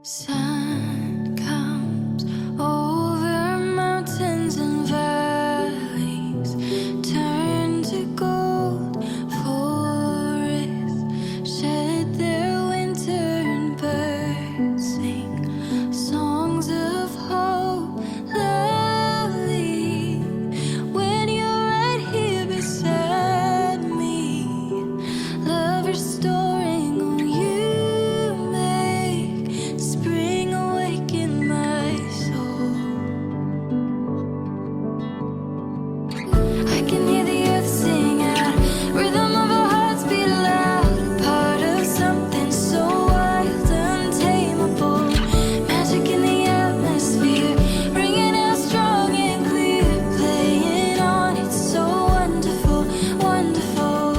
Sun comes over mountains and valleys, turn to gold. Forests shed their winter and birds sing songs of hope. Lovely, when you're right here beside me, love restoring. Oh, you make spring awaken my soul. I can hear the earth sing out, rhythm of our hearts beat loud, part of something so wild, untamable, magic in the atmosphere, ringing out strong and clear, playing on, it's so wonderful, wonderful.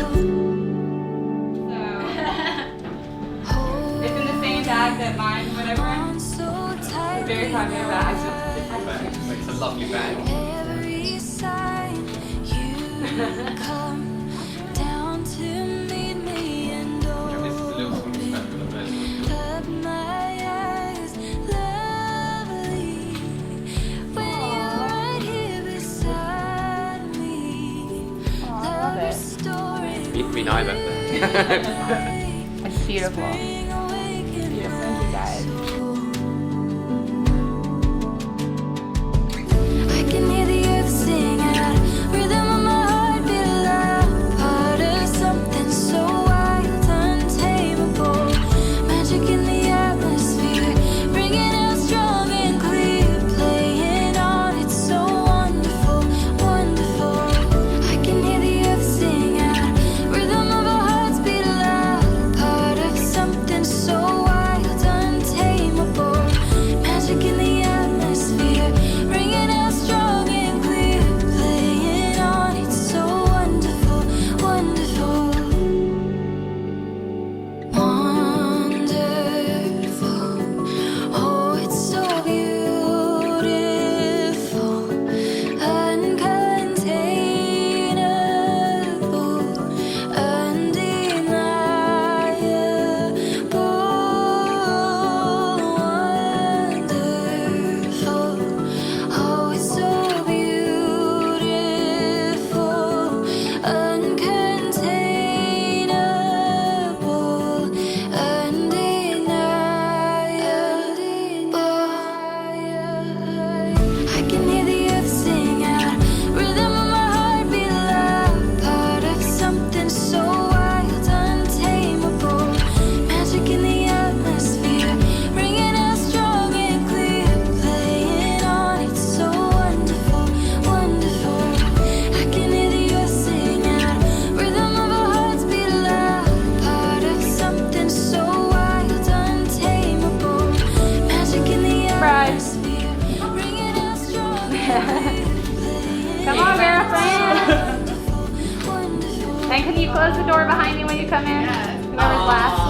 It's in the same bag that mine, whatever. On so tight, Very popular bag. It's a lovely bag. every sign you come down to meet me and This is a little something special of this. up my eyes, lovely, when you're right here beside me, love restoring. Me neither. It's beautiful. Spring awaken Beautiful, my you guys. soul. I can hear the earth sing out, rhythm of my heart beat loud, part of something so wild, untamable, magic in the atmosphere, ringing out strong and clear, playing on, it's so wonderful, wonderful. I can hear the earth sing out, rhythm of our hearts beat loud, part of something so wild, untamable, magic in the atmosphere, ringing out strong and clear, playing on, it's so wonderful, wonderful, wonderful. Oh, it's so beautiful, uncontainable, undeniable, wonderful. Oh, it's so beautiful, uncontainable, undeniable. I can hear the earth sing out, rhythm of my heart beat loud, part of something so wild, untamable, magic in the atmosphere, ringing out strong and clear, playing on, it's so wonderful, wonderful. I can hear the earth sing out, rhythm of our hearts beat loud, part of something so wild, untamable, magic in the Surprise. atmosphere, ringing out strong and clear, playing Come on, girlfriend. wonderful, wonderful. And can you close the door behind you when you come in? Whoever's last.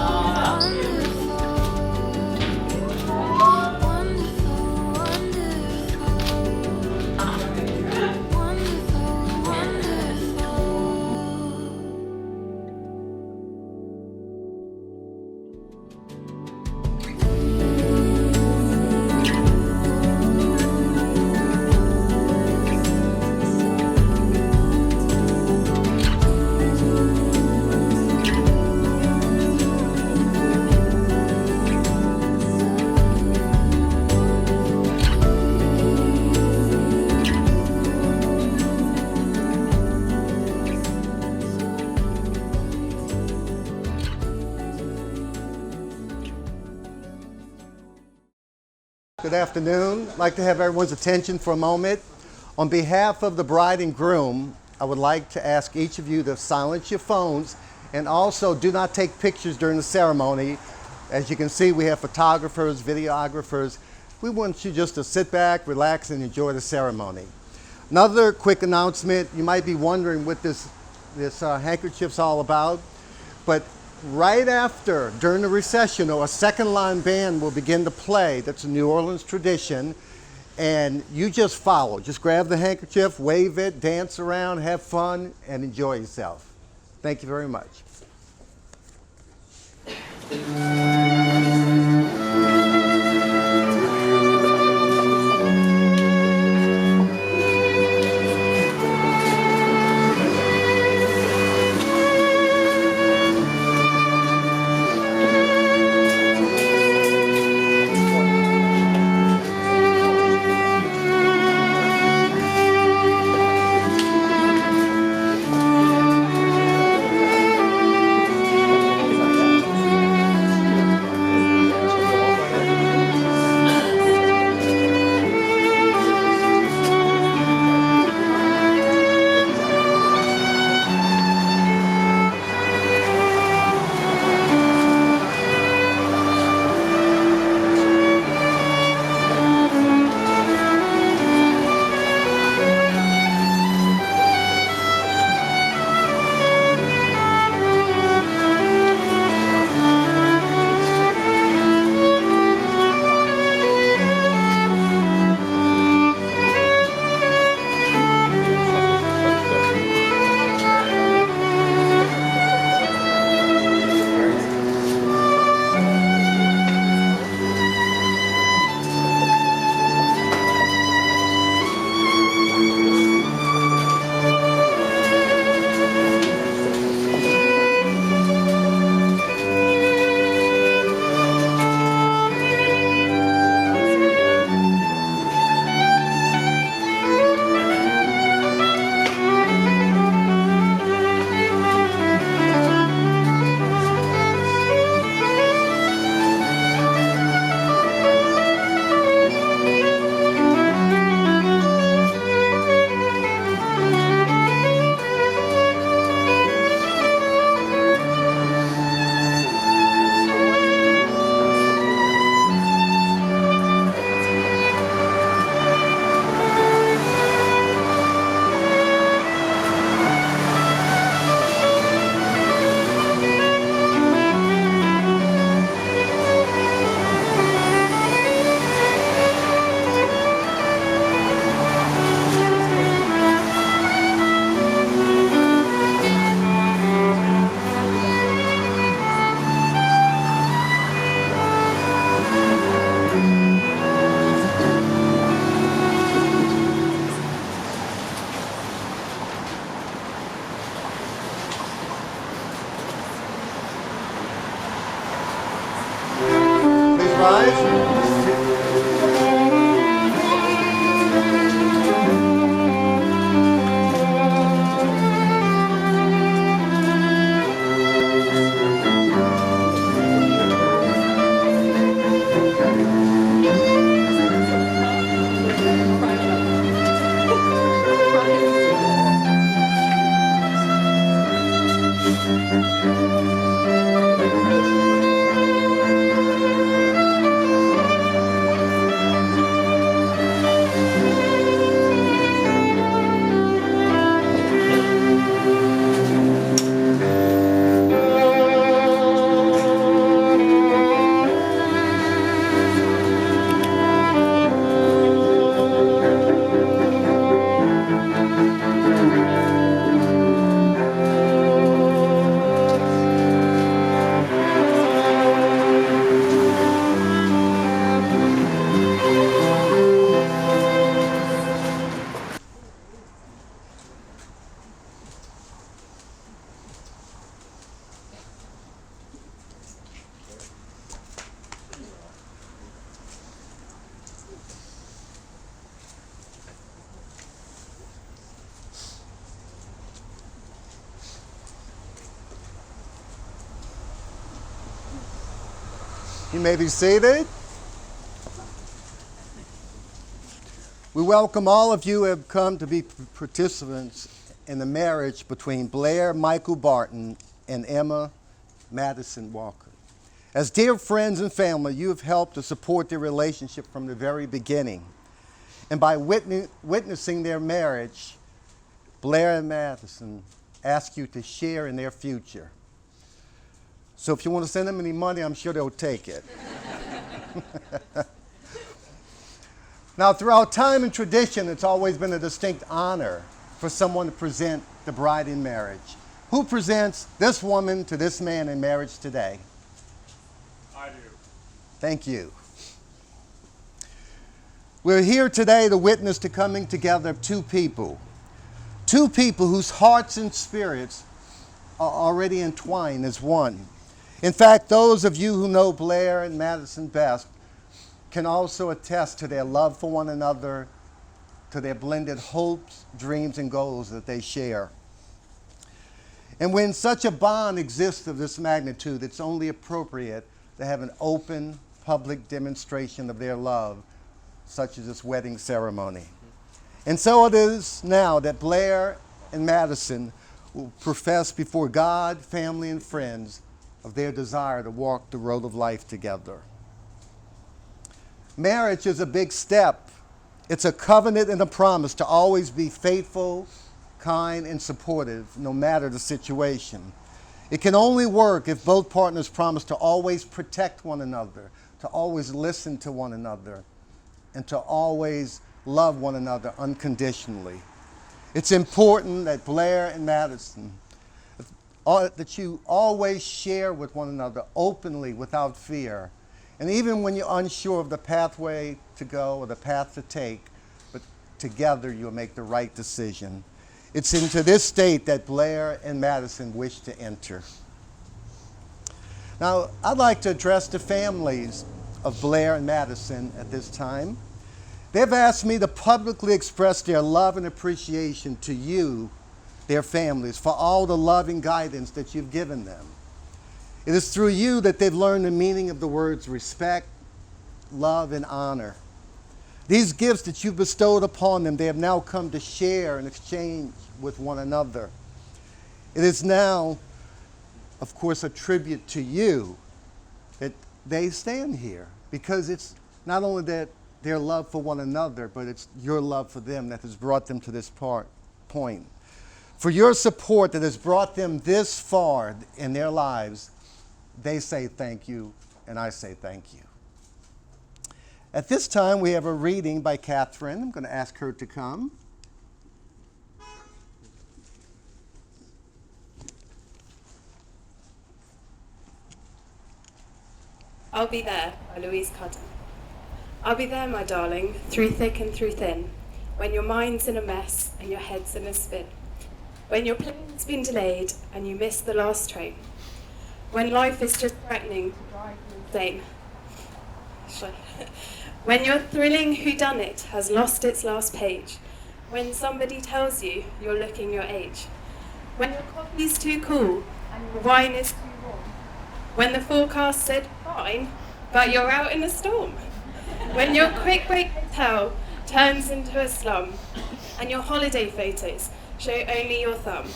Good afternoon. I'd like to have everyone's attention for a moment. On behalf of the bride and groom, I would like to ask each of you to silence your phones and also do not take pictures during the ceremony. As you can see, we have photographers, videographers. We want you just to sit back, relax, and enjoy the ceremony. Another quick announcement, you might be wondering what this handkerchief's all about, but right after, during the recessional, a second line band will begin to play. That's a New Orleans tradition. And you just follow. Just grab the handkerchief, wave it, dance around, have fun, and enjoy yourself. Thank you very much. rise. You may be seated. We welcome all of you who have come to be participants in the marriage between Blair Michael Barton and Emma Madison Walker. As dear friends and family, you have helped to support their relationship from the very beginning. And by witnessing their marriage, Blair and Madison ask you to share in their future. So if you want to send them any money, I'm sure they'll take it. Now, throughout time and tradition, it's always been a distinct honor for someone to present the bride in marriage. Who presents this woman to this man in marriage today? I do. Thank you. We're here today to witness the coming together of two people whose hearts and spirits are already entwined as one. In fact, those of you who know Blair and Madison best can also attest to their love for one another, to their blended hopes, dreams, and goals that they share. And when such a bond exists of this magnitude, it's only appropriate to have an open, public demonstration of their love, such as this wedding ceremony. And so it is now that Blair and Madison will profess before God, family, and friends of their desire to walk the road of life together. Marriage is a big step. It's a covenant and a promise to always be faithful, kind, and supportive, no matter the situation. It can only work if both partners promise to always protect one another, to always listen to one another, and to always love one another unconditionally. It's important that Blair and Madison, that you always share with one another openly without fear. And even when you're unsure of the pathway to go or the path to take, but together you'll make the right decision. It's into this state that Blair and Madison wish to enter. Now, I'd like to address the families of Blair and Madison at this time. They've asked me to publicly express their love and appreciation to you, their families, for all the love and guidance that you've given them. It is through you that they've learned the meaning of the words respect, love, and honor. These gifts that you've bestowed upon them, they have now come to share and exchange with one another. It is now, of course, a tribute to you that they stand here, because it's not only that their love for one another, but it's your love for them that has brought them to this point. For your support that has brought them this far in their lives, they say thank you, and I say thank you. At this time, we have a reading by Catherine. I'm going to ask her to come. I'll Be There by Louise Cutter. I'll be there, my darling, through thick and through thin, when your mind's in a mess and your head's in a spin, when your plane's been delayed and you miss the last train, when life is just threatening to drive you insane. When your thrilling whodunit has lost its last page. When somebody tells you you're looking your age. When your coffee's too cool and your wine is too warm. When the forecast said fine, but you're out in a storm. When your quick break hotel turns into a slum and your holiday photos show only your thumb.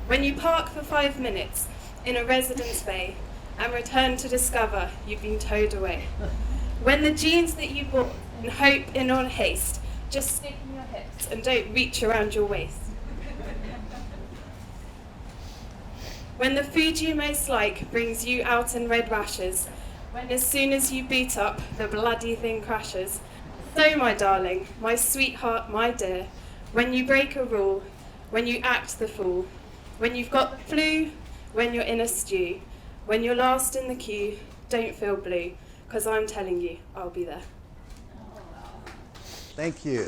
When you park for 5 minutes in a residence bay and return to discover you've been towed away. When the jeans that you bought in hope in all haste just stick in your hips and don't reach around your waist. When the food you most like brings you out in red rashes. When as soon as you boot up, the bloody thing crashes. So, my darling, my sweetheart, my dear, when you break a rule, when you act the fool, when you've got the flu, when you're in a stew, when you're last in the queue, don't feel blue, 'cause I'm telling you, I'll be there. Thank you.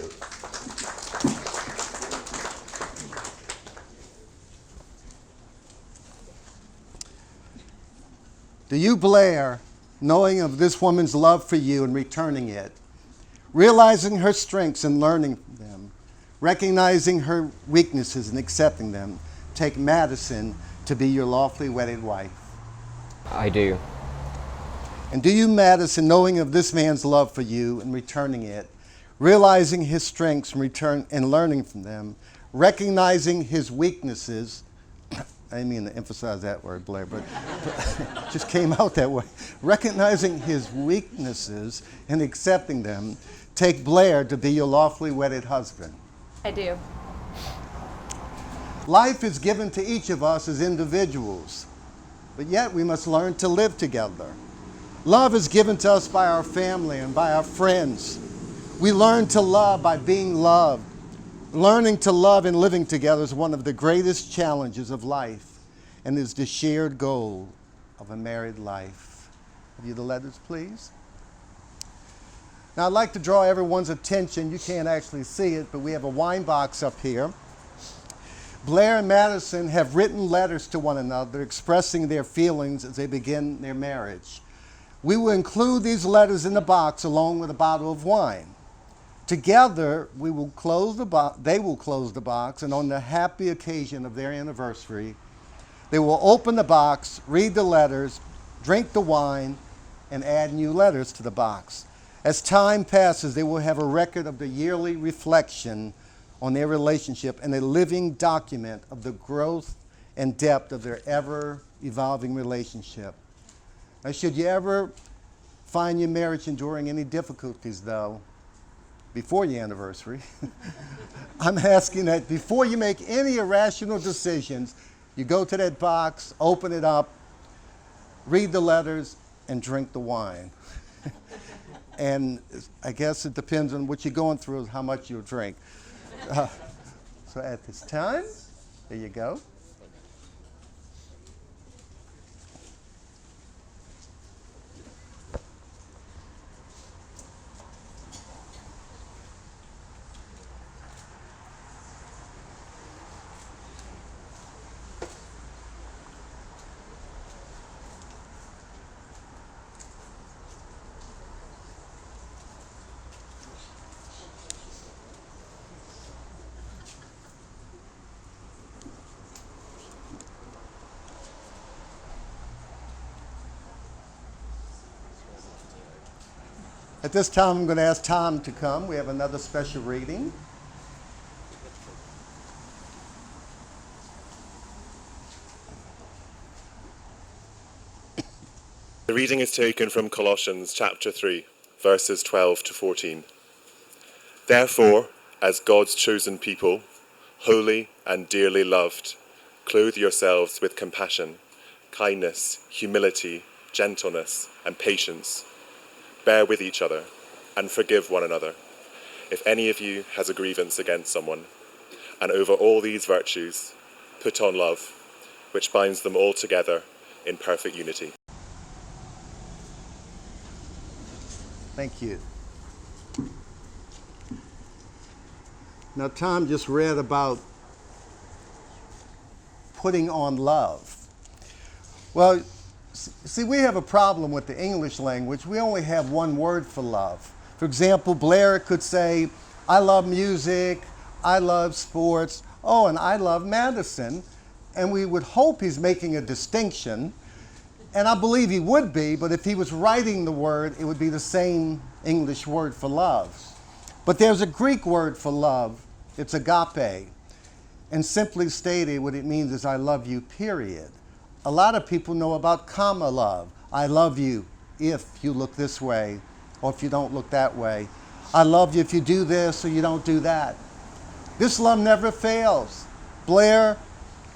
Do you, Blair, knowing of this woman's love for you and returning it, realizing her strengths and learning them, recognizing her weaknesses and accepting them, take Madison to be your lawfully wedded wife? I do. And do you, Madison, knowing of this man's love for you and returning it, realizing his strengths and learning from them, recognizing his weaknesses, I didn't mean to emphasize that word, Blair, but it just came out that way. Recognizing his weaknesses and accepting them, take Blair to be your lawfully wedded husband? I do. Life is given to each of us as individuals, but yet we must learn to live together. Love is given to us by our family and by our friends. We learn to love by being loved. Learning to love and living together is one of the greatest challenges of life and is the shared goal of a married life. Have you the letters, please? Now, I'd like to draw everyone's attention. You can't actually see it, but we have a wine box up here. Blair and Madison have written letters to one another expressing their feelings as they begin their marriage. We will include these letters in the box along with a bottle of wine. Together, they will close the box, and on the happy occasion of their anniversary, they will open the box, read the letters, drink the wine, and add new letters to the box. As time passes, they will have a record of the yearly reflection on their relationship and a living document of the growth and depth of their ever-evolving relationship. Now, should you ever find your marriage enduring any difficulties, though, before your anniversary, I'm asking that before you make any irrational decisions, you go to that box, open it up, read the letters, and drink the wine. And I guess it depends on what you're going through, how much you'll drink. So at this time, there you go. At this time, I'm going to ask Tom to come. We have another special reading. The reading is taken from Colossians chapter 3, verses 12 to 14. Therefore, as God's chosen people, holy and dearly loved, clothe yourselves with compassion, kindness, humility, gentleness, and patience. Bear with each other and forgive one another, if any of you has a grievance against someone. And over all these virtues, put on love, which binds them all together in perfect unity. Thank you. Now, Tom just read about putting on love. Well, See, we have a problem with the English language. We only have one word for love. For example, Blair could say, I love music, I love sports, oh, and I love Madison. And we would hope he's making a distinction. And I believe he would be, but if he was writing the word, it would be the same English word for love. But there's a Greek word for love. It's agape. And simply stated, what it means is I love you, period. A lot of people know about comma love. I love you if you look this way or if you don't look that way. I love you if you do this or you don't do that. This love never fails. Blair,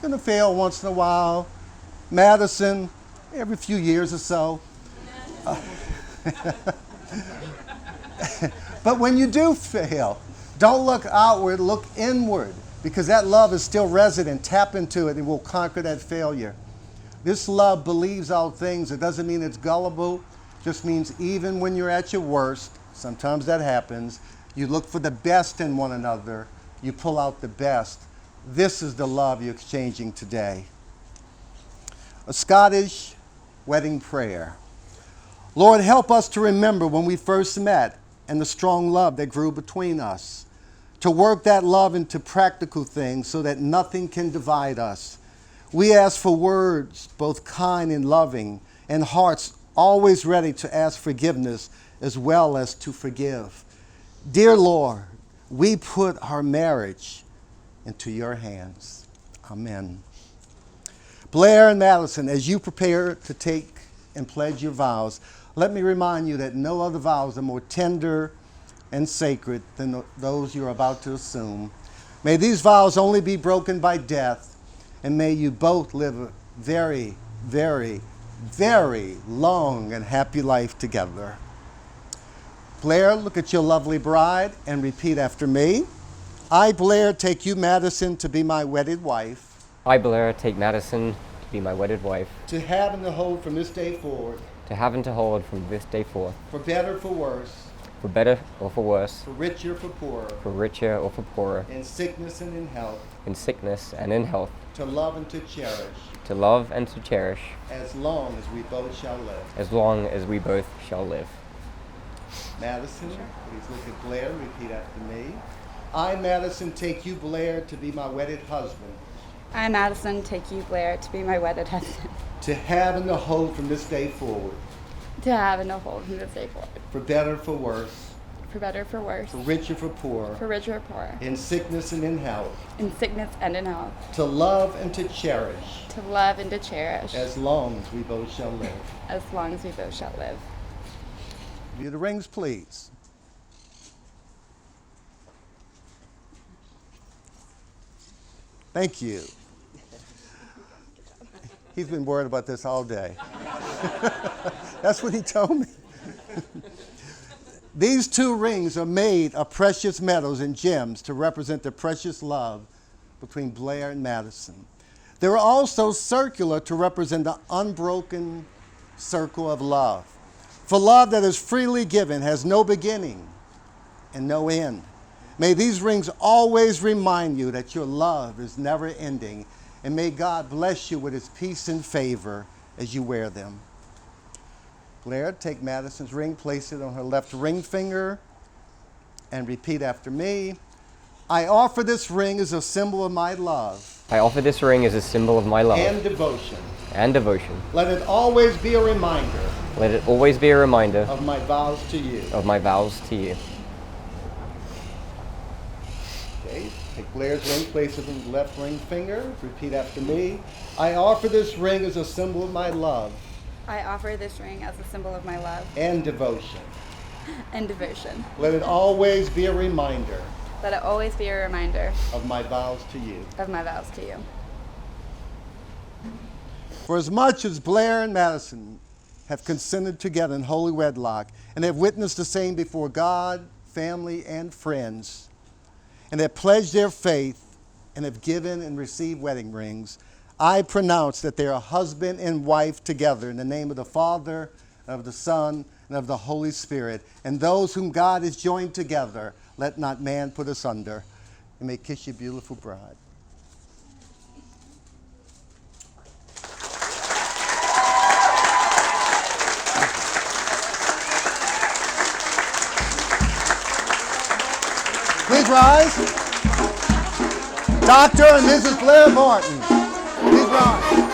gonna fail once in a while. Madison, every few years or so. But when you do fail, don't look outward, look inward, because that love is still resident. Tap into it and we'll conquer that failure. This love believes all things. It doesn't mean it's gullible. It just means even when you're at your worst, sometimes that happens, you look for the best in one another. You pull out the best. This is the love you're exchanging today. A Scottish wedding prayer. Lord, help us to remember when we first met and the strong love that grew between us. To work that love into practical things so that nothing can divide us. We ask for words, both kind and loving, and hearts always ready to ask forgiveness as well as to forgive. Dear Lord, we put our marriage into your hands. Amen. Blair and Madison, as you prepare to take and pledge your vows, let me remind you that no other vows are more tender and sacred than those you're about to assume. May these vows only be broken by death, and may you both live a very, very, very long and happy life together. Blair, look at your lovely bride and repeat after me. I, Blair, take you, Madison, to be my wedded wife. I, Blair, take Madison to be my wedded wife. To have and to hold from this day forward. To have and to hold from this day forth. For better, for worse. For better or for worse. For richer, for poorer. For richer or for poorer. In sickness and in health. In sickness and in health. To love and to cherish. To love and to cherish. As long as we both shall live. As long as we both shall live. Madison, please look at Blair and repeat after me. I, Madison, take you, Blair, to be my wedded husband. I, Madison, take you, Blair, to be my wedded husband. To have and to hold from this day forward. To have and to hold from this day forward. For better, for worse. For better, for worse. For richer, for poorer. For richer, or poorer. In sickness and in health. In sickness and in health. To love and to cherish. To love and to cherish. As long as we both shall live. As long as we both shall live. Give you the rings, please. Thank you. He's been worried about this all day. That's what he told me. These two rings are made of precious metals and gems to represent the precious love between Blair and Madison. They're also circular to represent the unbroken circle of love. For love that is freely given has no beginning and no end. May these rings always remind you that your love is never ending, and may God bless you with his peace and favor as you wear them. Blair, take Madison's ring, place it on her left ring finger, and repeat after me. I offer this ring as a symbol of my love. I offer this ring as a symbol of my love. And devotion. And devotion. Let it always be a reminder. Let it always be a reminder. Of my vows to you. Of my vows to you. Okay, take Blair's ring, place it on the left ring finger. Repeat after me. I offer this ring as a symbol of my love. I offer this ring as a symbol of my love. And devotion. And devotion. Let it always be a reminder. Let it always be a reminder. Of my vows to you. Of my vows to you. For as much as Blair and Madison have consented together in holy wedlock and have witnessed the same before God, family, and friends, and have pledged their faith and have given and received wedding rings, I pronounce that they are husband and wife together in the name of the Father, of the Son, and of the Holy Spirit. And those whom God has joined together, let not man put asunder. You may kiss your beautiful bride. Please rise. Dr. and Mrs. Blair Martin. Please rise.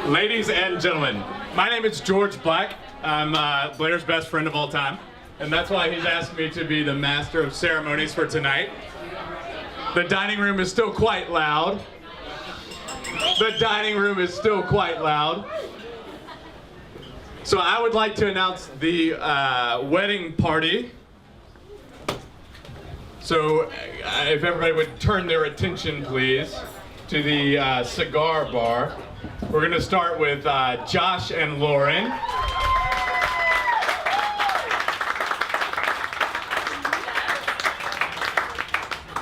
Ladies and gentlemen, my name is George Black. I'm Blair's best friend of all time, and that's why he's asked me to be the master of ceremonies for tonight. The dining room is still quite loud, the dining room is still quite loud. So I would like to announce the wedding party. So if everybody would turn their attention, please, to the cigar bar. We're going to start with Josh and Lauren.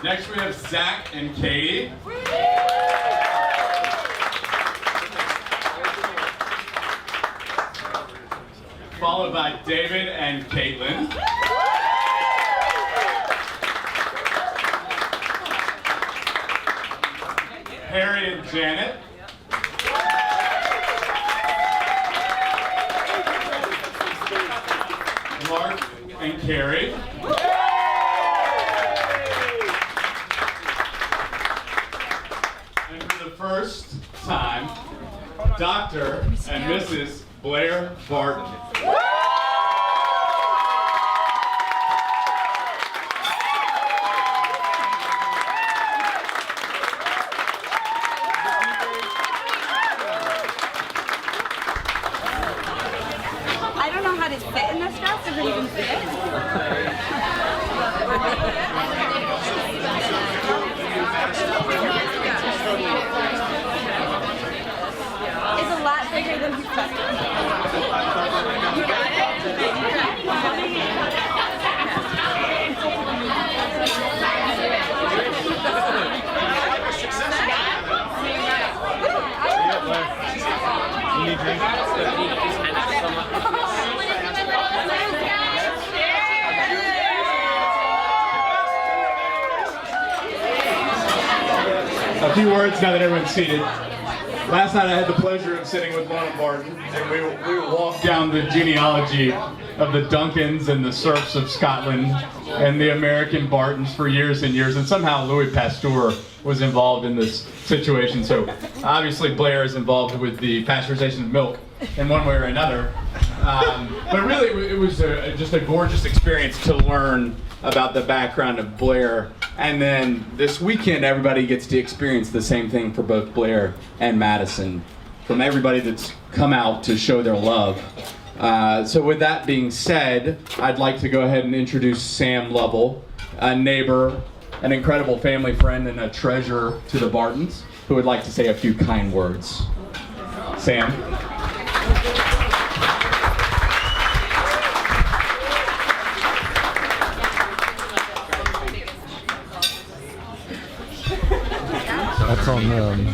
Next we have Zach and Katie. Followed by David and Caitlin. Harry and Janet. Mark and Carrie. And for the first time, Dr. and Mrs. Blair Barton. I don't know how to sit in this dress. Does it even fit? It's a lot bigger than A few words now that everyone's seated. Last night I had the pleasure of sitting with Lorna Barton, and we walked down the genealogy of the Duncans and the serfs of Scotland and the American Bartons for years and years, and somehow Louis Pasteur was involved in this situation. So obviously Blair is involved with the pasteurization of milk in one way or another. But really it was just a gorgeous experience to learn about the background of Blair. And then this weekend, everybody gets to experience the same thing for both Blair and Madison, from everybody that's come out to show their love. So with that being said, I'd like to go ahead and introduce Sam Lovell, a neighbor, an incredible family friend, and a treasure to the Bartons, who would like to say a few kind words. Sam. That's on them.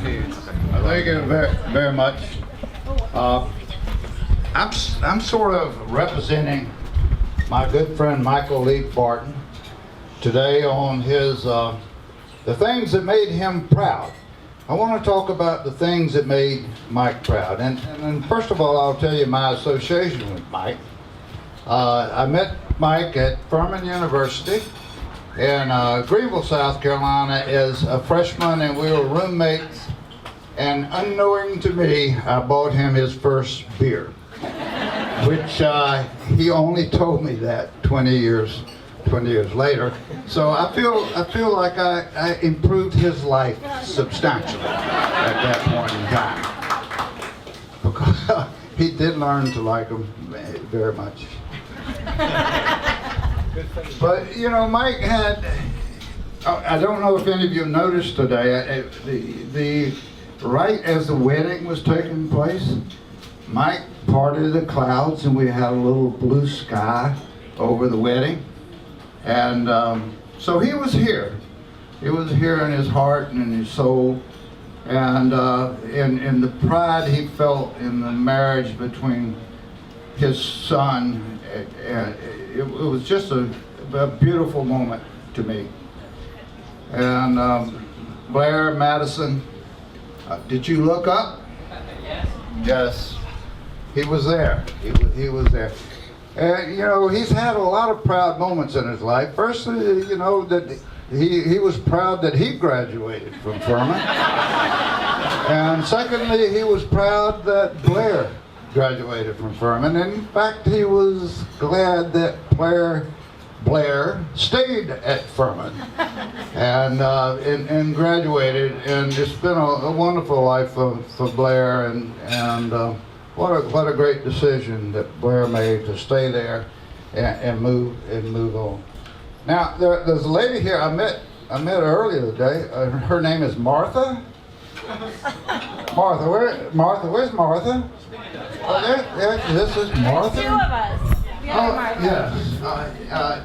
Thank you very, very much. I'm sort of representing my good friend Michael Lee Barton today on his the things that made him proud. I want to talk about the things that made Mike proud. And first of all, I'll tell you my association with Mike. I met Mike at Furman University in Greenville, South Carolina as a freshman, and we were roommates. And unknowing to me, I bought him his first beer, which he only told me that 20 years later. So I feel like I improved his life substantially at that point in time, because he did learn to like him very much. But you know, Mike had, I don't know if any of you noticed today, the right as the wedding was taking place, Mike parted the clouds and we had a little blue sky over the wedding. And so he was here. He was here in his heart and in his soul. And in the pride he felt in the marriage between his son, it was just a beautiful moment to me. And Blair, Madison, did you look up? Yes. He was there. He was there. And you know, he's had a lot of proud moments in his life. Firstly, you know, that he was proud that he graduated from Furman. And secondly, he was proud that Blair graduated from Furman. And in fact, he was glad that Blair Blair stayed at Furman and graduated, and it's been a wonderful life for Blair, and what a great decision that Blair made to stay there and move on. Now there's a lady here I met earlier today. Her name is Martha. Where's Martha? Oh, there, this is Martha. Two of us. Yes.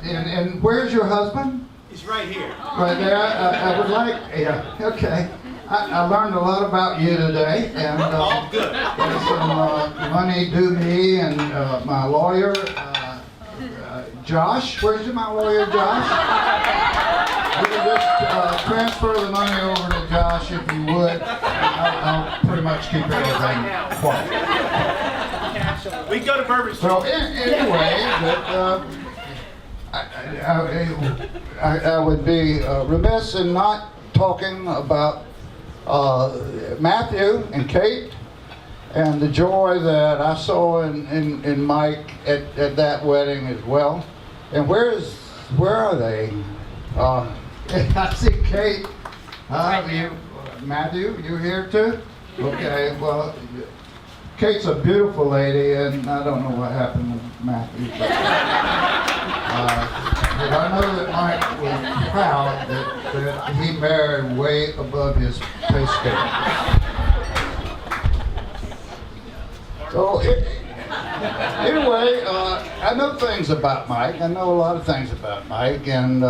And where's your husband? He's right here. Right there. I would like. Yeah. Okay. I learned a lot about you today, and All good. there's some money due me and my lawyer, Josh. Where's my lawyer, Josh? You can just transfer the money over to Josh if you would. I'll pretty much keep everything quiet. We go to Bourbon Street. So anyway, I would be remiss in not talking about Matthew and Kate and the joy that I saw in Mike at that wedding as well. And where are they? I see Kate. Matthew, you here too? Okay, well, Kate's a beautiful lady, and I don't know what happened with Matthew, but I know that Mike was proud that he married way above his pay scale. So anyway, I know things about Mike. I know a lot of things about Mike, and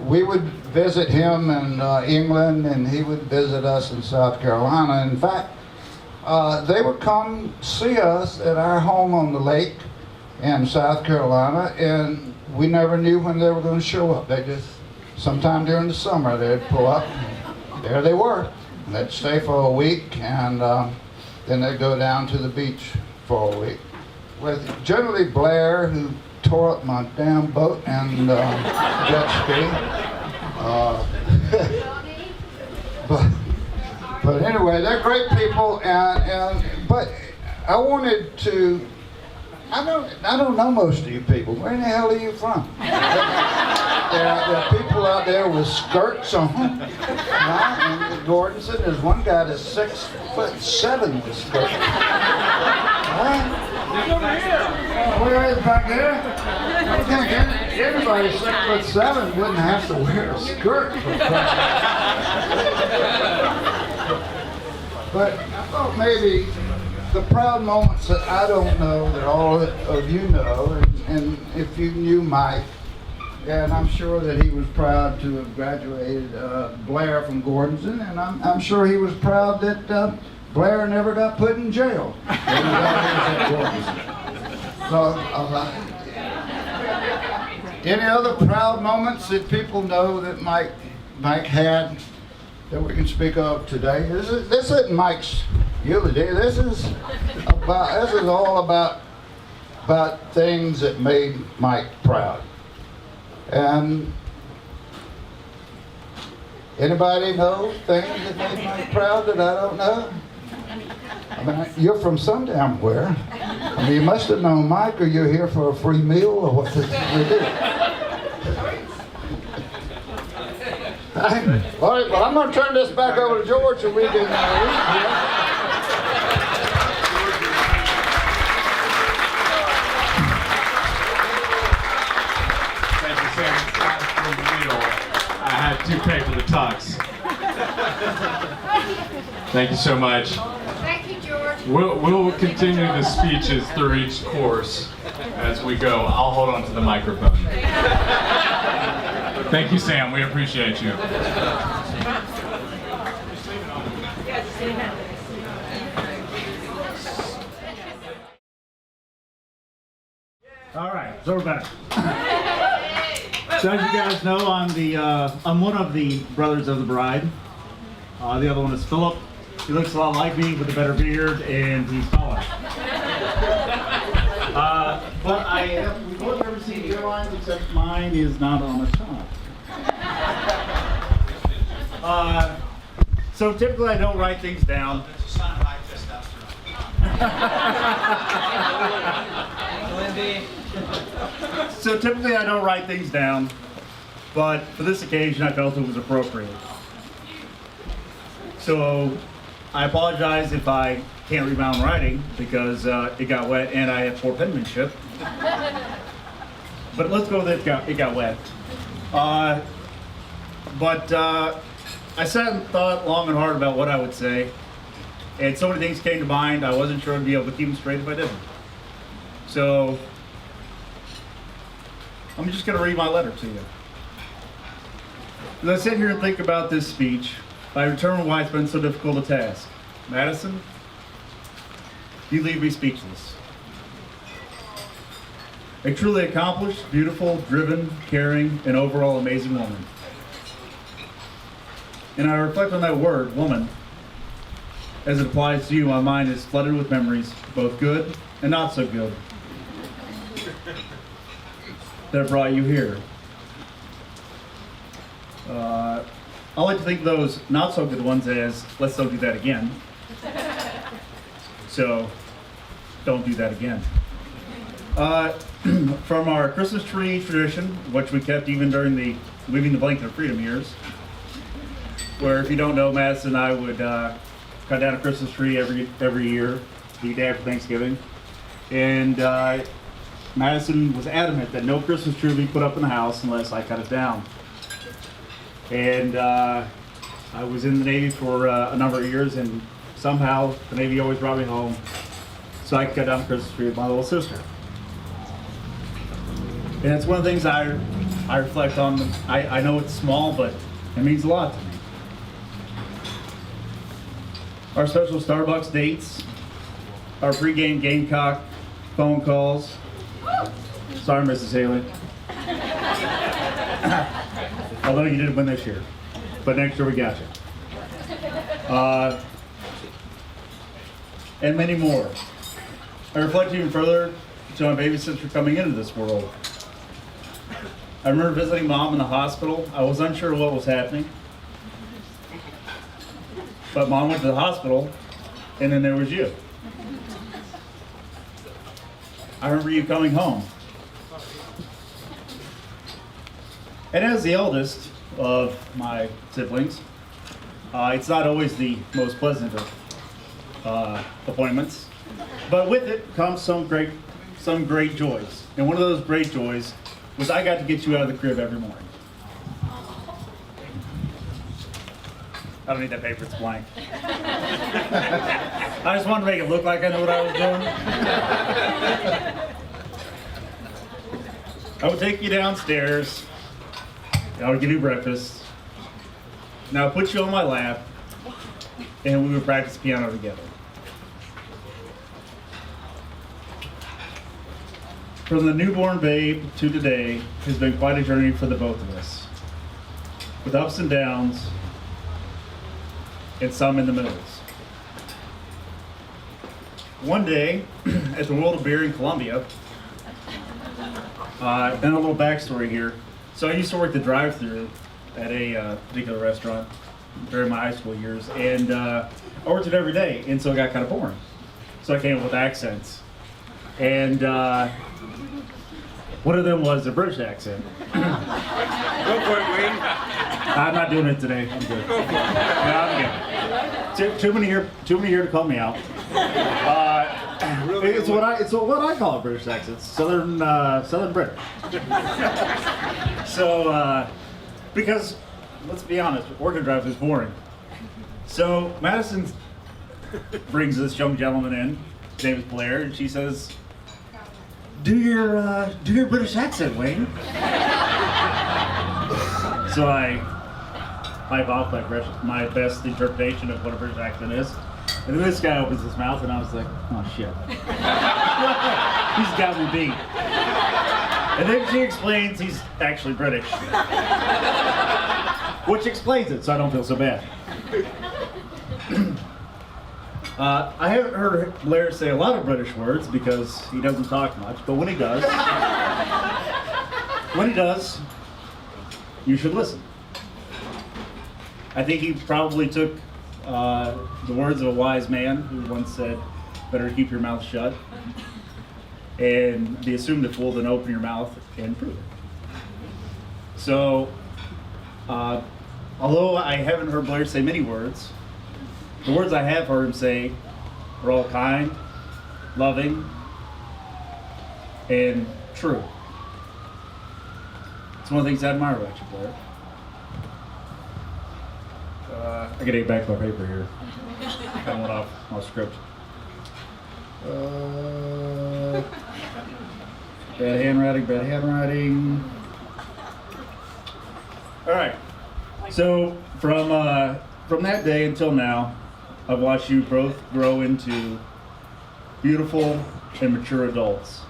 we would visit him in England, and he would visit us in South Carolina. In fact, they would come see us at our home on the lake in South Carolina, and we never knew when they were going to show up. They just, sometime during the summer, they'd pull up, and there they were. And they'd stay for a week, and then they'd go down to the beach for a week. With generally Blair, who tore up my damn boat and jet ski. But anyway, they're great people, but I wanted to. I don't know most of you people. Where in the hell are you from? There are people out there with skirts on. Right? In Gordonson, there's one guy that's 6'7" with skirts. Right? Where is back there? I think everybody 6'7" wouldn't have to wear a skirt. But I thought maybe the proud moments that I don't know, that all of you know, and if you knew Mike, and I'm sure that he was proud to have graduated Blair from Gordonson, and I'm sure he was proud that Blair never got put in jail. So, any other proud moments that people know that Mike had that we can speak of today? This isn't Mike's eulogy. This is all about things that made Mike proud. And anybody know things that made Mike proud that I don't know? I mean, you're from some damn where. I mean, you must have known Mike, or you're here for a free meal, or what did you do? All right, well, I'm going to turn this back over to George, and we can read here. Thank you, Sam. I had to pay for the tux. Thank you so much. Thank you, George. We'll continue the speeches through each course as we go. I'll hold on to the microphone. Thank you, Sam. We appreciate you. All right, so we're back. So as you guys know, I'm one of the brothers of the bride. The other one is Philip. He looks a lot like me with a better beard, and he's taller. But we both ever seen airlines, except mine is not on the top. So typically I don't write things down. So typically I don't write things down, but for this occasion I felt it was appropriate. So I apologize if I can't read my own writing because it got wet and I have poor penmanship. But let's go with it got wet. But I sat and thought long and hard about what I would say, and so many things came to mind, I wasn't sure I'd be able to keep them straight if I didn't. So, I'm just going to read my letter to you. As I sit here and think about this speech, I determine why it's been so difficult a task. Madison, you leave me speechless. A truly accomplished, beautiful, driven, caring, and overall amazing woman. And I reflect on that word, woman. As it applies to you, my mind is flooded with memories, both good and not so good, that brought you here. I like to think of those not so good ones as, let's don't do that again. So, don't do that again. From our Christmas tree tradition, which we kept even during the Leaving the Blanket of Freedom years, where if you don't know, Madison and I would cut down a Christmas tree every year, the day after Thanksgiving. And Madison was adamant that no Christmas tree would be put up in the house unless I cut it down. And I was in the Navy for a number of years, and somehow the Navy always brought me home so I could cut down the Christmas tree with my little sister. And it's one of the things I reflect on. I know it's small, but it means a lot to me. Our special Starbucks dates, our pregame Gamecock phone calls. Sorry, Mrs. Haley. Although you didn't win this year, but next year we got you. And many more. I reflect even further to my baby sister coming into this world. I remember visiting Mom in the hospital. I was unsure what was happening. But Mom went to the hospital, and then there was you. I remember you coming home. And as the eldest of my siblings, it's not always the most pleasant of appointments, but with it comes some great joys. And one of those great joys was I got to get you out of the crib every morning. I don't need that paper, it's blank. I just wanted to make it look like I knew what I was doing. I would take you downstairs, and I would give you breakfast, and I would put you on my lap, and we would practice piano together. From the newborn babe to today has been quite a journey for the both of us, with ups and downs, and some in the middles. One day, at the World of Beer in Columbia, and a little backstory here. So I used to work the drive-thru at a particular restaurant during my high school years, and I worked it every day, and so it got kind of boring. So I came up with accents. And one of them was a British accent. Go for it, Wayne. I'm not doing it today. I'm good. No, I'm good. Too many here to call me out. It's what I call a British accent. Southern British. So because let's be honest, working drive is boring. So Madison brings this young gentleman in. His name is Blair, and she says, Do your British accent, Wayne." So I pipe off my best interpretation of what a British accent is, and then this guy opens his mouth, and I was like, "Oh shit, he's got me beat." And then she explains he's actually British, which explains it, so I don't feel so bad. I haven't heard Blair say a lot of British words because he doesn't talk much, but when he does, you should listen. I think he probably took the words of a wise man who once said, "Better keep your mouth shut." and be assumed a fool, then open your mouth and prove it. So, although I haven't heard Blair say many words, the words I have heard him say are all kind, loving, and true. It's one of the things I admire about you, Blair. I gotta get back to my paper here. Kind of went off my script. Bad handwriting. All right. So from that day until now, I've watched you both grow into beautiful and mature adults.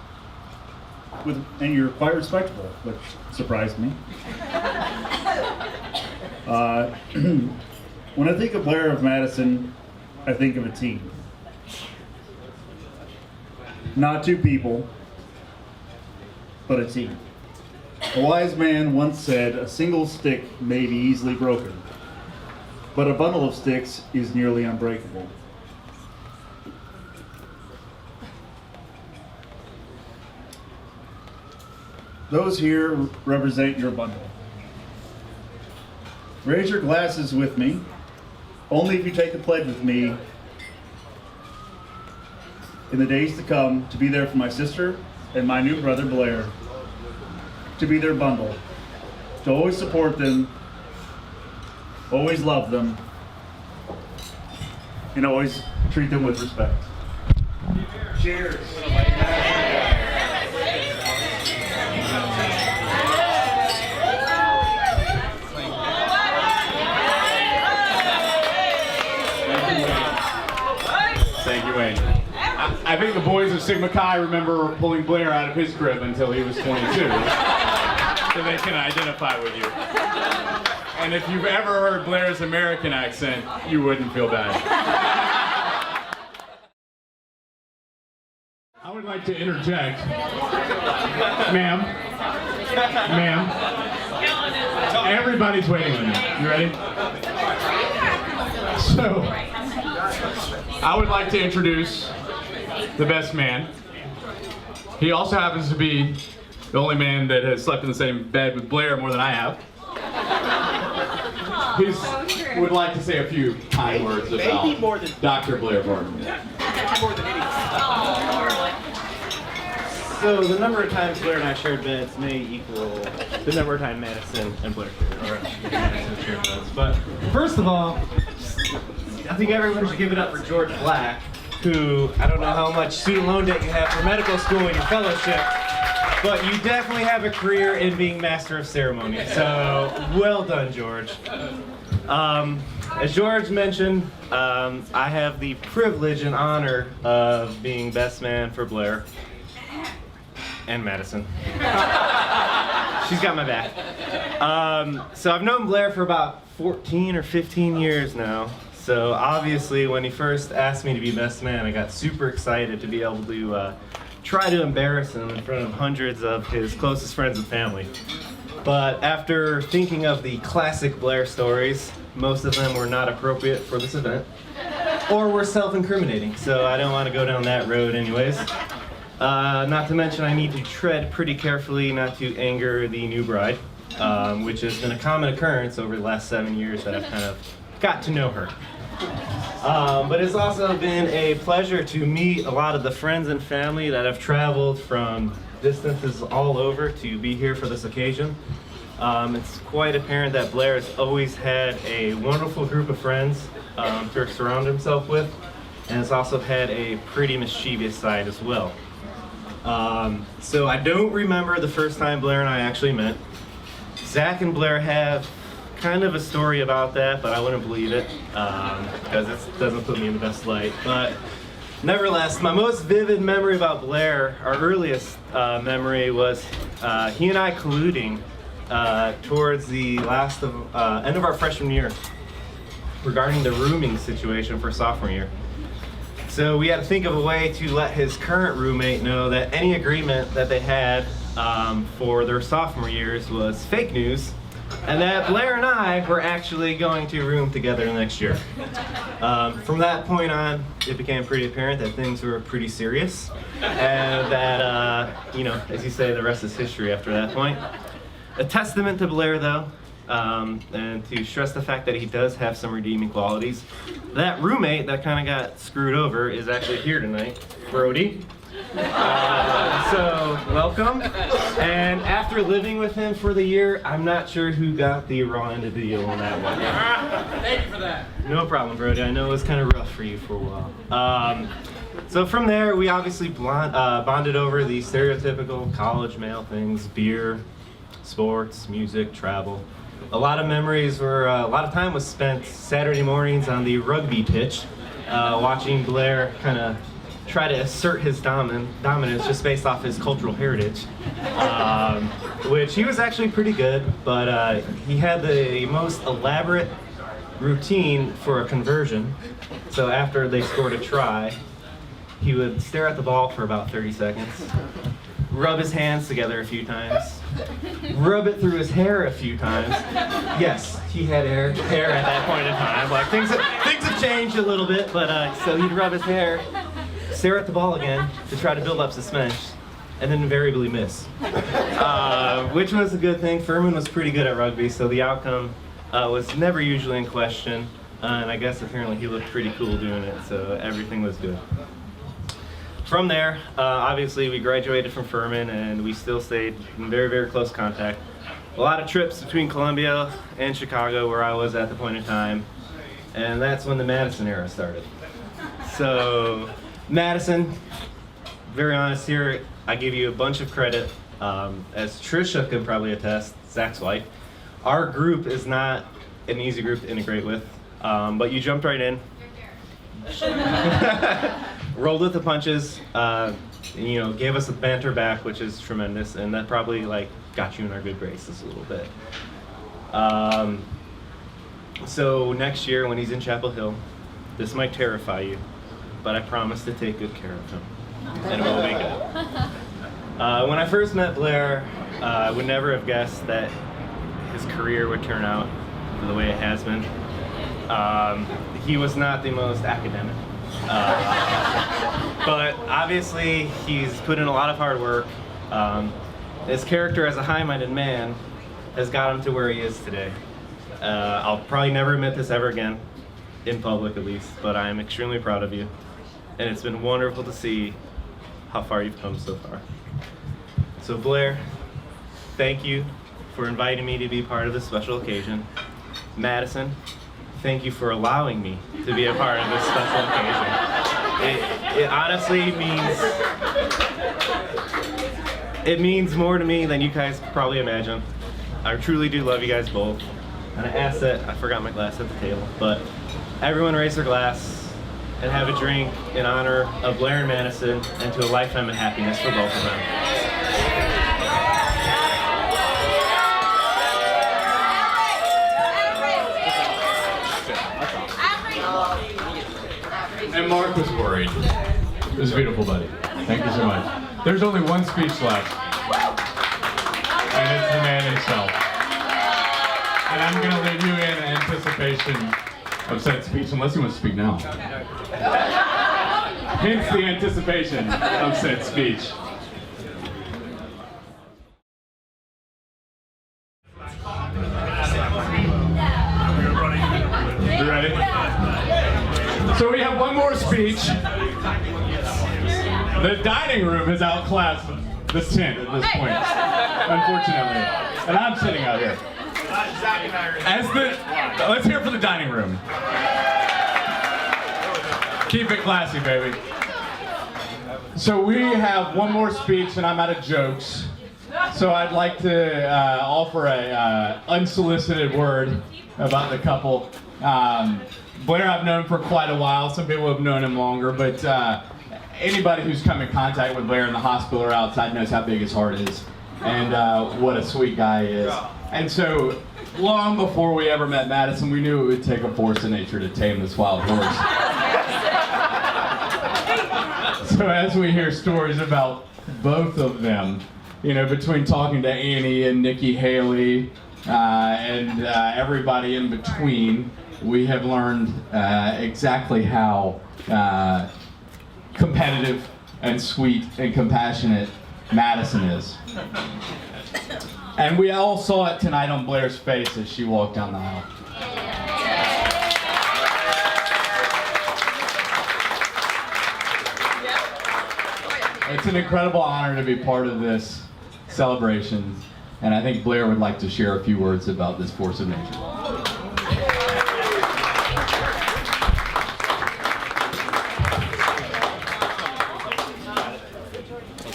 And you're quite respectable, which surprised me. When I think of Blair of Madison, I think of a team. Not two people, but a team. A wise man once said, "A single stick may be easily broken, but a bundle of sticks is nearly unbreakable." Those here represent your bundle. Raise your glasses with me, only if you take the pledge with me in the days to come to be there for my sister and my new brother Blair, to be their bundle, to always support them, always love them, and always treat them with respect. Cheers. Thank you, Wayne. I think the boys of Sigma Chi remember pulling Blair out of his crib until he was 22, so they can identify with you. And if you've ever heard Blair's American accent, you wouldn't feel bad. I would like to interject. Ma'am. Everybody's waiting on you. You ready? So, I would like to introduce the best man. He also happens to be the only man that has slept in the same bed with Blair more than I have. He would like to say a few kind words about Dr. Blair Barton. So the number of times Blair and I shared beds may equal the number of times Madison and Blair shared beds. But first of all, I think everyone should give it up for George Black, who, I don't know how much student loan debt you have for medical school in your fellowship, but you definitely have a career in being master of ceremony. So well done, George. As George mentioned, I have the privilege and honor of being best man for Blair and Madison. She's got my back. So I've known Blair for about 14 or 15 years now. So obviously when he first asked me to be best man, I got super excited to be able to try to embarrass him in front of hundreds of his closest friends and family. But after thinking of the classic Blair stories, most of them were not appropriate for this event, or were self-incriminating, so I don't want to go down that road anyways. Not to mention I need to tread pretty carefully not to anger the new bride, which has been a common occurrence over the last 7 years that I've kind of got to know her. But it's also been a pleasure to meet a lot of the friends and family that have traveled from distances all over to be here for this occasion. It's quite apparent that Blair has always had a wonderful group of friends to surround himself with, and has also had a pretty mischievous side as well. So I don't remember the first time Blair and I actually met. Zach and Blair have kind of a story about that, but I wouldn't believe it because it doesn't put me in the best light. But nevertheless, my most vivid memory about Blair, our earliest memory, was he and I colluding towards the end of our freshman year regarding the rooming situation for sophomore year. So we had to think of a way to let his current roommate know that any agreement that they had for their sophomore years was fake news, and that Blair and I were actually going to room together next year. From that point on, it became pretty apparent that things were pretty serious, and that, you know, as you say, the rest is history after that point. A testament to Blair, though, and to stress the fact that he does have some redeeming qualities. That roommate that kind of got screwed over is actually here tonight, Brody. So, welcome. And after living with him for the year, I'm not sure who got the raw end of the deal on that one. Thank you for that. No problem, Brody. I know it was kind of rough for you for a while. So from there, we obviously bonded over the stereotypical college male things: beer, sports, music, travel. A lot of memories were, a lot of time was spent Saturday mornings on the rugby pitch, watching Blair kind of try to assert his dominance just based off his cultural heritage, which he was actually pretty good, but he had the most elaborate routine for a conversion. So after they scored a try, he would stare at the ball for about 30 seconds, rub his hands together a few times, rub it through his hair a few times. Yes, he had hair at that point in time. Like things have changed a little bit, but so he'd rub his hair, stare at the ball again to try to build up suspense, and then invariably miss, which was a good thing. Furman was pretty good at rugby, so the outcome was never usually in question, and I guess apparently he looked pretty cool doing it, so everything was good. From there, obviously we graduated from Furman, and we still stayed in very, very close contact. A lot of trips between Columbia and Chicago, where I was at the point in time, and that's when the Madison era started. So, Madison, very honest here, I give you a bunch of credit. As Trisha could probably attest, Zach's wife, our group is not an easy group to integrate with, but you jumped right in. Rolled with the punches, you know, gave us the banter back, which is tremendous, and that probably like got you in our good graces a little bit. So next year when he's in Chapel Hill, this might terrify you, but I promise to take good care of him, and it will be good. When I first met Blair, I would never have guessed that his career would turn out the way it has been. He was not the most academic. But obviously he's put in a lot of hard work. His character as a high-minded man has got him to where he is today. I'll probably never admit this ever again, in public at least, but I am extremely proud of you. And it's been wonderful to see how far you've come so far. So Blair, thank you for inviting me to be part of this special occasion. Madison, thank you for allowing me to be a part of this special occasion. It honestly means more to me than you guys could probably imagine. I truly do love you guys both. And I ask that, I forgot my glass at the table, but everyone raise their glass and have a drink in honor of Blair and Madison and to a lifetime of happiness for both of them. And Mark was worried. It was beautiful, buddy. Thank you so much. There's only one speech left, and it's the man himself. And I'm going to leave you in anticipation of said speech, unless you want to speak now. Hence the anticipation of said speech. You ready? So we have one more speech. The dining room has outclassed this tent at this point, unfortunately. And I'm sitting out here. Let's hear it for the dining room. Keep it classy, baby. So we have one more speech, and I'm out of jokes. So I'd like to offer a unsolicited word about the couple. Blair I've known for quite a while. Some people have known him longer, but anybody who's come in contact with Blair in the hospital or outside knows how big his heart is and what a sweet guy he is. And so, long before we ever met Madison, we knew it would take a force of nature to tame this wild horse. So as we hear stories about both of them, you know, between talking to Annie and Nikki Haley, and everybody in between, we have learned exactly how competitive and sweet and compassionate Madison is. And we all saw it tonight on Blair's face as she walked down the aisle. It's an incredible honor to be part of this celebration, and I think Blair would like to share a few words about this force of nature.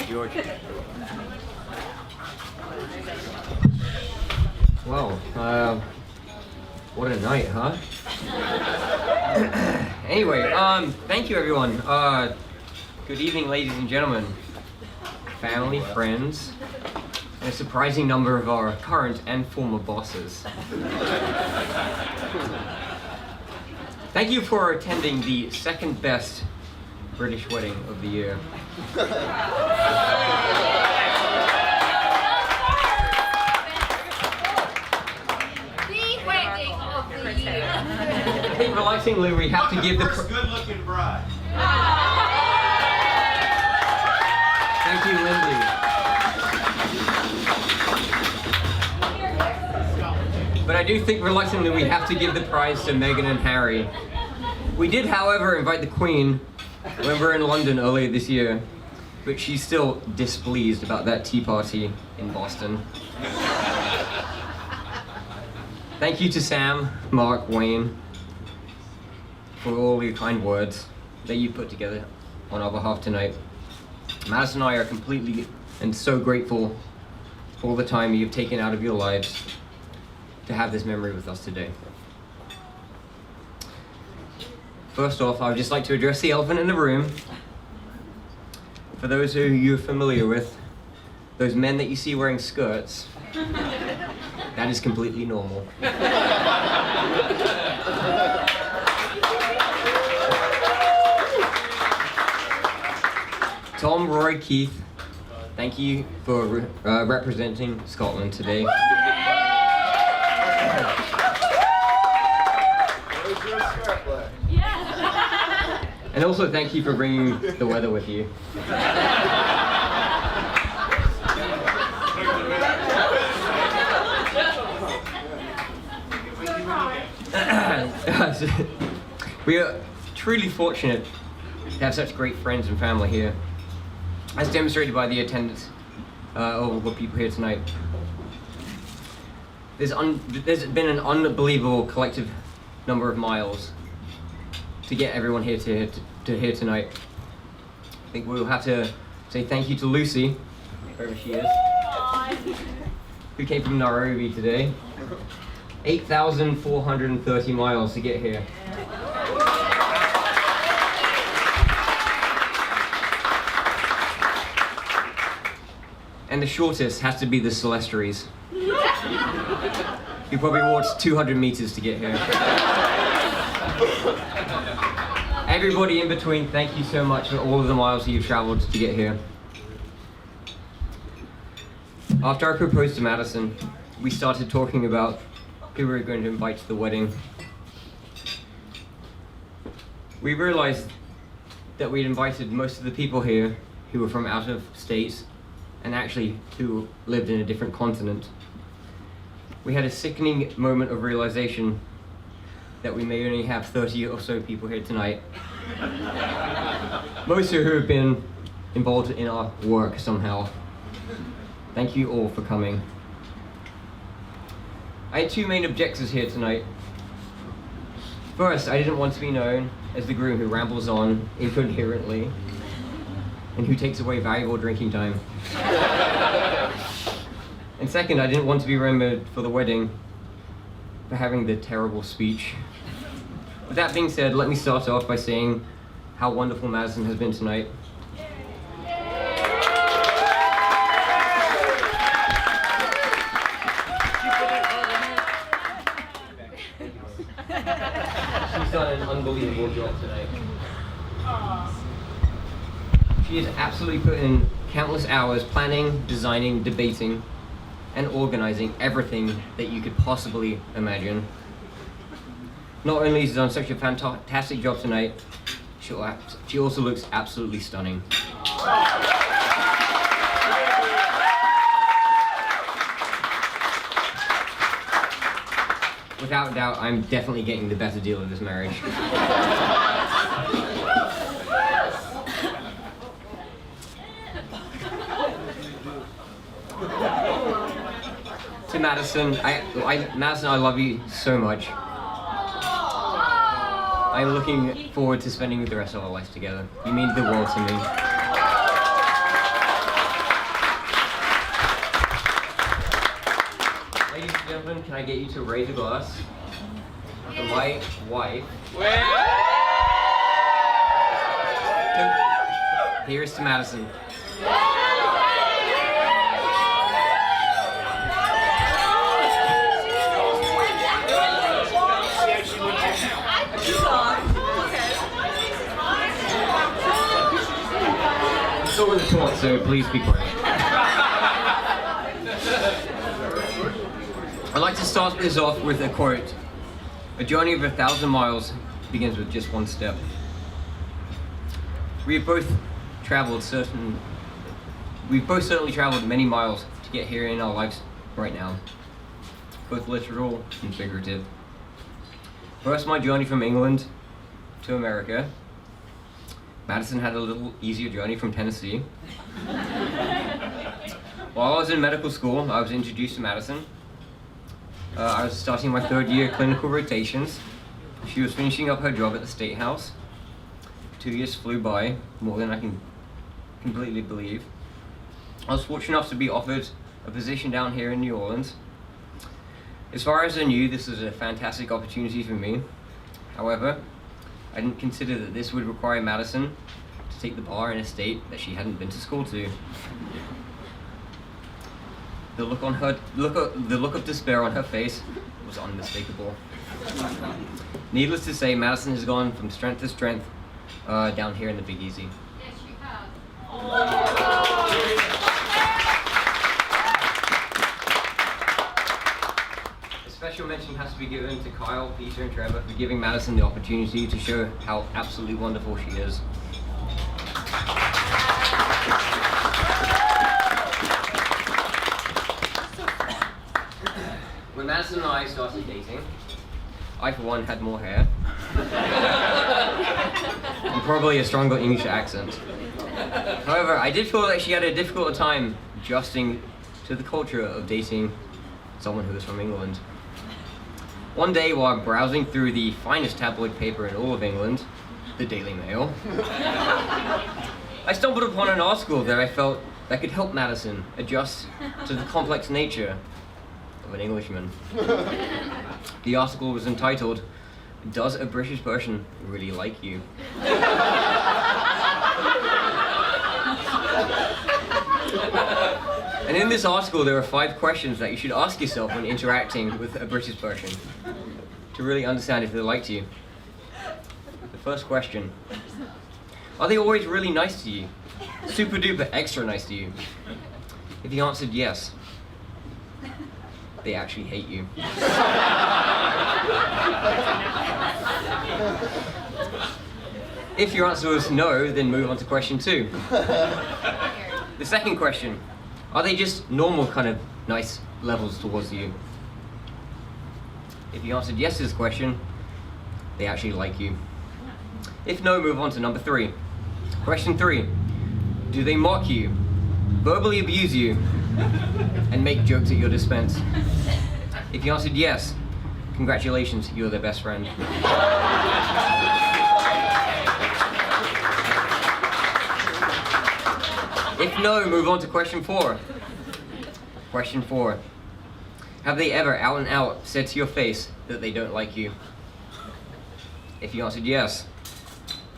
George. Well, what a night, huh? Anyway, thank you everyone. Good evening, ladies and gentlemen, family, friends, and a surprising number of our current and former bosses. Thank you for attending the second best British wedding of the year. The wedding of the year. I think reluctantly we have to give the good-looking bride. Thank you, Lindsay. But I do think reluctantly we have to give the prize to Meghan and Harry. We did, however, invite the Queen when we were in London earlier this year, but she's still displeased about that tea party in Boston. Thank you to Sam, Mark, Wayne, for all your kind words that you put together on our behalf tonight. Madison and I are completely and so grateful for all the time you've taken out of your lives to have this memory with us today. First off, I would just like to address the elephant in the room. For those who you're familiar with, those men that you see wearing skirts, that is completely normal. Tom, Roy, Keith, thank you for representing Scotland today. And also thank you for bringing the weather with you. We are truly fortunate to have such great friends and family here, as demonstrated by the attendance of the people here tonight. There's been an unbelievable collective number of miles to get everyone here to here tonight. I think we'll have to say thank you to Lucy, wherever she is, who came from Nairobi today. 8,430 miles to get here. And the shortest has to be the Celestries. You probably walked 200 meters to get here. Everybody in between, thank you so much for all of the miles that you've traveled to get here. After I proposed to Madison, we started talking about who we were going to invite to the wedding. We realized that we'd invited most of the people here who were from out of state and actually who lived in a different continent. We had a sickening moment of realization that we may only have 30 or so people here tonight. Most of who have been involved in our work somehow. Thank you all for coming. I had two main objectives here tonight. First, I didn't want to be known as the groom who rambles on incoherently and who takes away valuable drinking time. And second, I didn't want to be remembered for the wedding for having the terrible speech. With that being said, let me start off by saying how wonderful Madison has been tonight. She's done an unbelievable job tonight. She has absolutely put in countless hours planning, designing, debating, and organizing everything that you could possibly imagine. Not only has she done such a fantastic job tonight, she also looks absolutely stunning. Without a doubt, I'm definitely getting the better deal of this marriage. To Madison, Madison, I love you so much. I'm looking forward to spending the rest of our lives together. You mean the world to me. Ladies and gentlemen, can I get you to raise a glass for my wife? Here's to Madison. I'm still with the talk, so please be quiet. I'd like to start this off with a quote. A journey of 1,000 miles begins with just one step. We've both certainly traveled many miles to get here in our lives right now, both literal and figurative. First, my journey from England to America. Madison had a little easier journey from Tennessee. While I was in medical school, I was introduced to Madison. I was starting my 3rd year clinical rotations. She was finishing up her job at the State House. 2 years flew by, more than I can completely believe. I was fortunate enough to be offered a position down here in New Orleans. As far as I knew, this was a fantastic opportunity for me. However, I didn't consider that this would require Madison to take the bar in a state that she hadn't been to school to. The look of despair on her face was unmistakable. Needless to say, Madison has gone from strength to strength down here in the Big Easy. Yes, you have. A special mention has to be given to Kyle, Peter, and Trevor for giving Madison the opportunity to show how absolutely wonderful she is. When Madison and I started dating, I for one had more hair and probably a stronger English accent. However, I did feel like she had a difficult time adjusting to the culture of dating someone who was from England. One day, while browsing through the finest tabloid paper in all of England, the Daily Mail, I stumbled upon an article that I felt that could help Madison adjust to the complex nature of an Englishman. The article was entitled, "Does a British person really like you?" And in this article, there are 5 questions that you should ask yourself when interacting with a British person to really understand if they liked you. The first question: are they always really nice to you? Super duper extra nice to you? If you answered yes, they actually hate you. If your answer was no, then move on to question 2. The second question: are they just normal kind of nice levels towards you? If you answered yes to this question, they actually like you. If no, move on to number 3. Question 3: do they mock you, verbally abuse you, and make jokes at your expense? If you answered yes, congratulations, you're their best friend. If no, move on to question 4. Question 4: have they ever out and out said to your face that they don't like you? If you answered yes,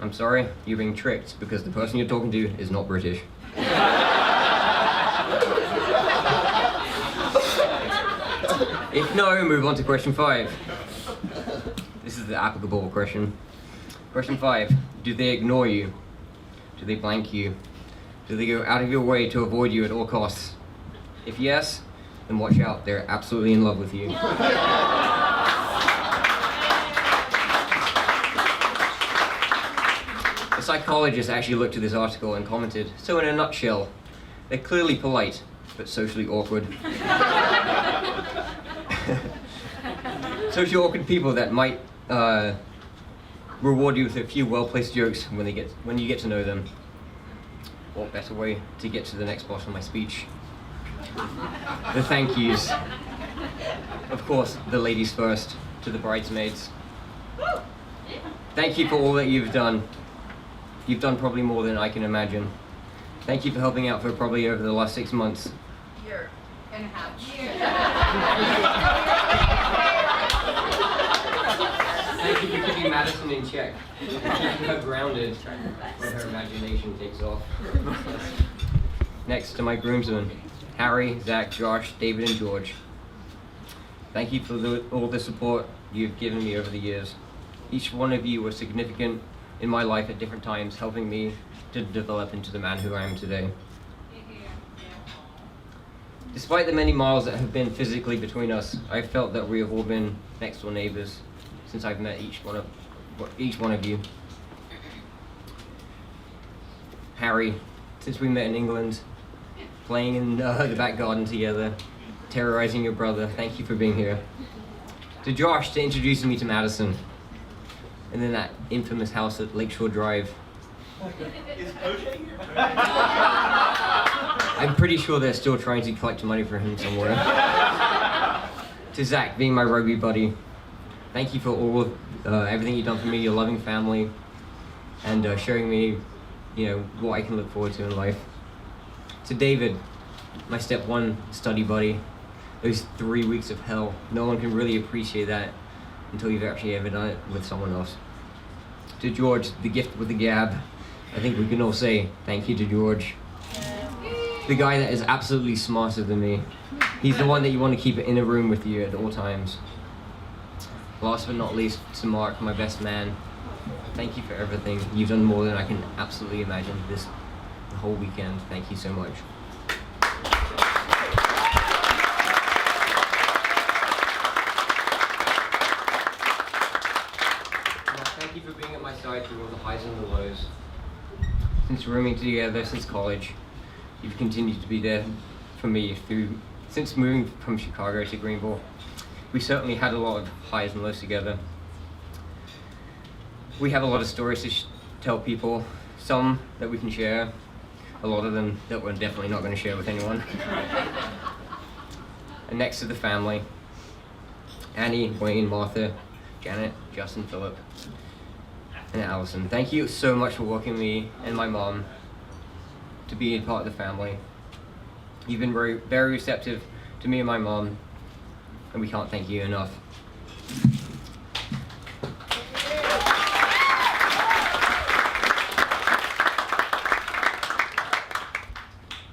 I'm sorry, you're being tricked because the person you're talking to is not British. If no, move on to question 5. This is the applicable question. Question 5: do they ignore you? Do they blank you? Do they go out of your way to avoid you at all costs? If yes, then watch out, they're absolutely in love with you. A psychologist actually looked at this article and commented, so in a nutshell, they're clearly polite, but socially awkward. Socially awkward people that might reward you with a few well-placed jokes when you get to know them. What better way to get to the next part of my speech? The thank yous. Of course, the ladies first, to the bridesmaids. Thank you for all that you've done. You've done probably more than I can imagine. Thank you for helping out for probably over the last 6 months. Year and a half. Thank you for keeping Madison in check, keeping her grounded when her imagination takes off. Next to my groomsmen, Harry, Zach, Josh, David, and George. Thank you for all the support you've given me over the years. Each one of you was significant in my life at different times, helping me to develop into the man who I am today. Despite the many miles that have been physically between us, I've felt that we have all been next door neighbors since I've met each one of you. Harry, since we met in England, playing in the back garden together, terrorizing your brother, thank you for being here. To Josh, to introducing me to Madison, and then that infamous house at Lakeshore Drive. I'm pretty sure they're still trying to collect money for him somewhere. To Zach, being my rugby buddy, thank you for all of everything you've done for me, your loving family, and showing me, what I can look forward to in life. To David, my step 1 study buddy, those 3 weeks of hell, no one can really appreciate that until you've actually ever done it with someone else. To George, the gift with the gab, I think we can all say thank you to George. The guy that is absolutely smarter than me. He's the one that you want to keep in a room with you at all times. Last but not least, to Mark, my best man. Thank you for everything. You've done more than I can absolutely imagine the whole weekend. Thank you so much. Thank you for being at my side through all the highs and the lows. Since rooming together since college, you've continued to be there for me since moving from Chicago to Greenville. We certainly had a lot of highs and lows together. We have a lot of stories to tell people, some that we can share, a lot of them that we're definitely not going to share with anyone. And next to the family, Annie, Wayne, Martha, Janet, Justin, Philip, and Allison. Thank you so much for welcoming me and my mom to be a part of the family. You've been very, very receptive to me and my mom, and we can't thank you enough.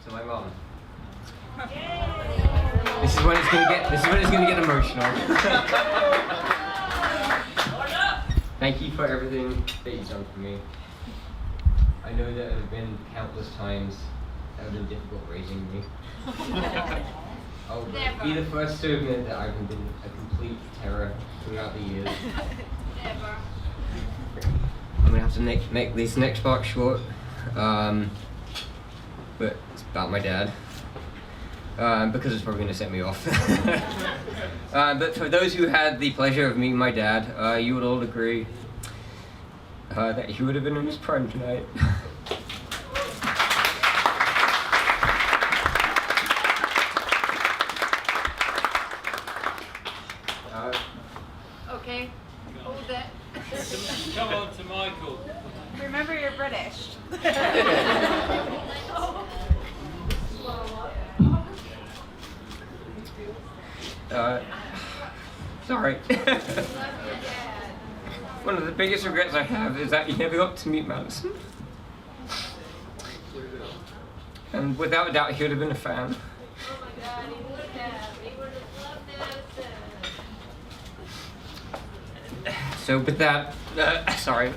So my mom. This is when it's gonna get emotional. Thank you for everything that you've done for me. I know that there have been countless times that have been difficult raising me. I'll be the first to admit that I've been a complete terror throughout the years. Never. I'm gonna have to make this next part short, but it's about my dad, because it's probably gonna set me off. But for those who had the pleasure of meeting my dad, you would all agree that he would have been in his prime tonight. Okay, hold it. Come on to Michael. Remember, you're British. Sorry. One of the biggest regrets I have is that you never got to meet Madison. And without a doubt, he would have been a fan. So with that, sorry.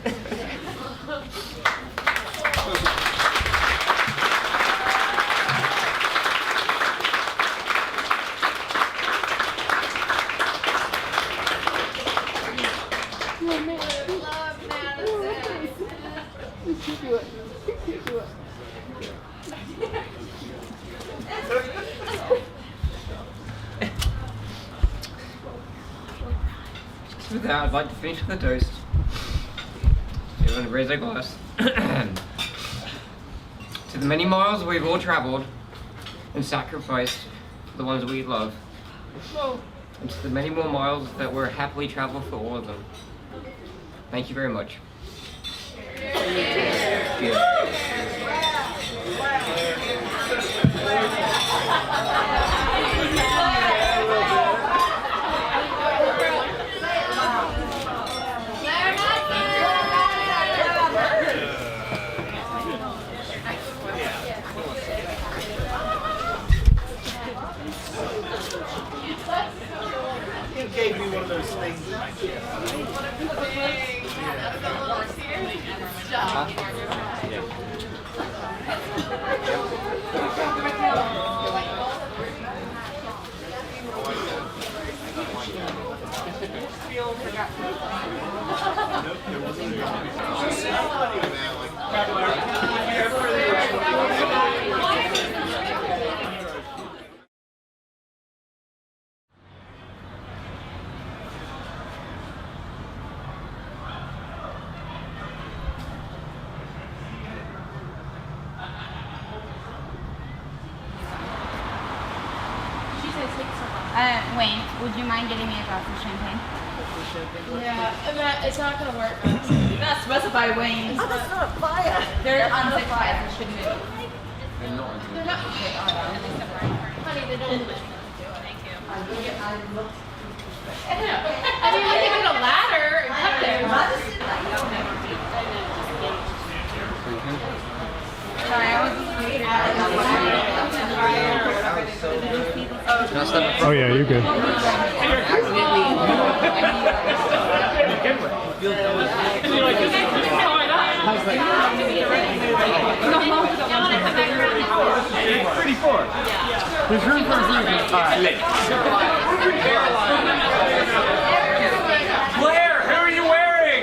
that, I'd like to finish with a toast. Everyone raise their glass. To the many miles we've all traveled and sacrificed for the ones we love. And to the many more miles that we're happily traveled for all of them. Thank you very much. Cheers. He gave me one of those things. Wayne, would you mind getting me a glass of champagne? Yeah, it's not gonna work. Not specify Wayne. Oh, that's not a fire. They're unzipped fires. It shouldn't move. They're not. Okay, honey, they don't. Thank you. I mean, we can get a ladder and cut there. Sorry, I wasn't Oh yeah, you're good. Pretty full. There's room for a few. Blair, who are you wearing?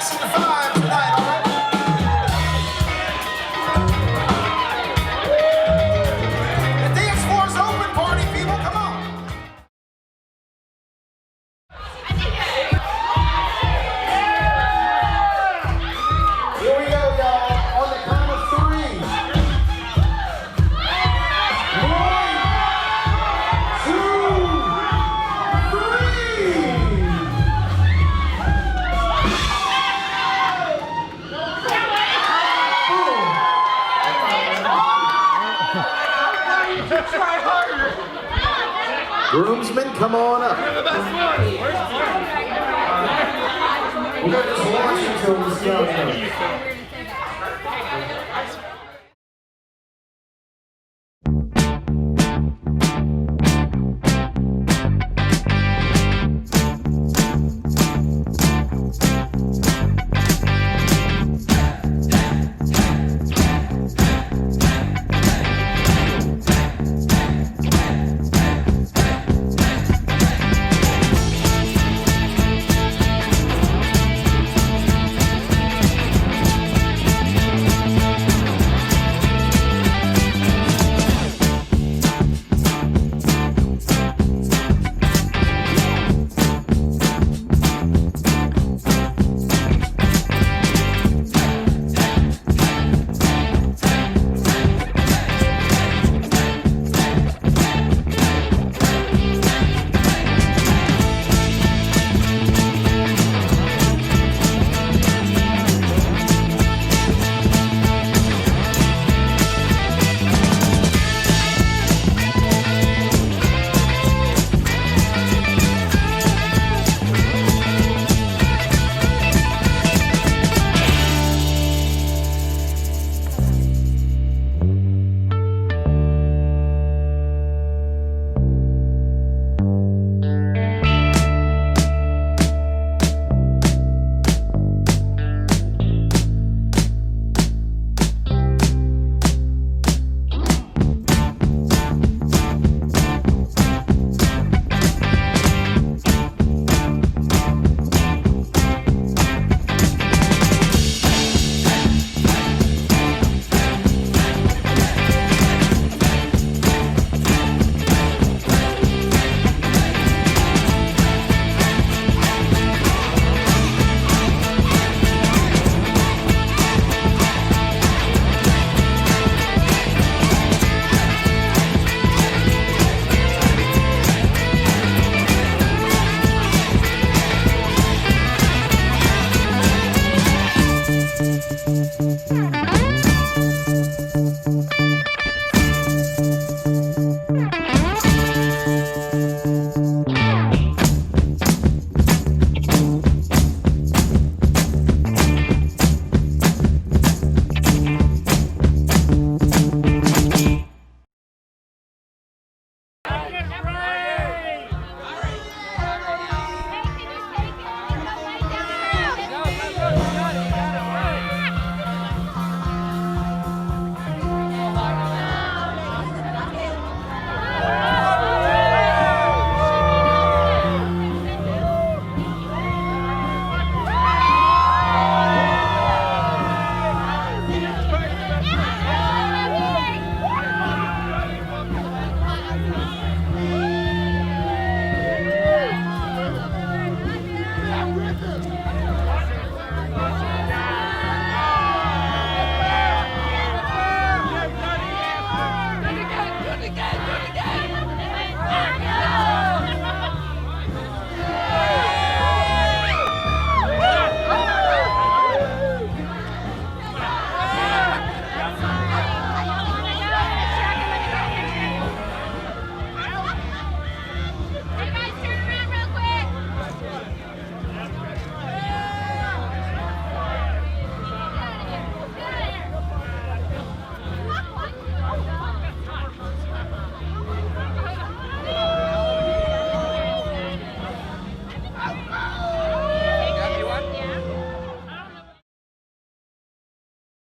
maxi to 5 tonight, all right? The dance floor's open, party people, come on. Here we go, y'all. On the count of 3. 1, 2, 3. Try harder. Groomsmen, come on up. We're gonna just watch until we start.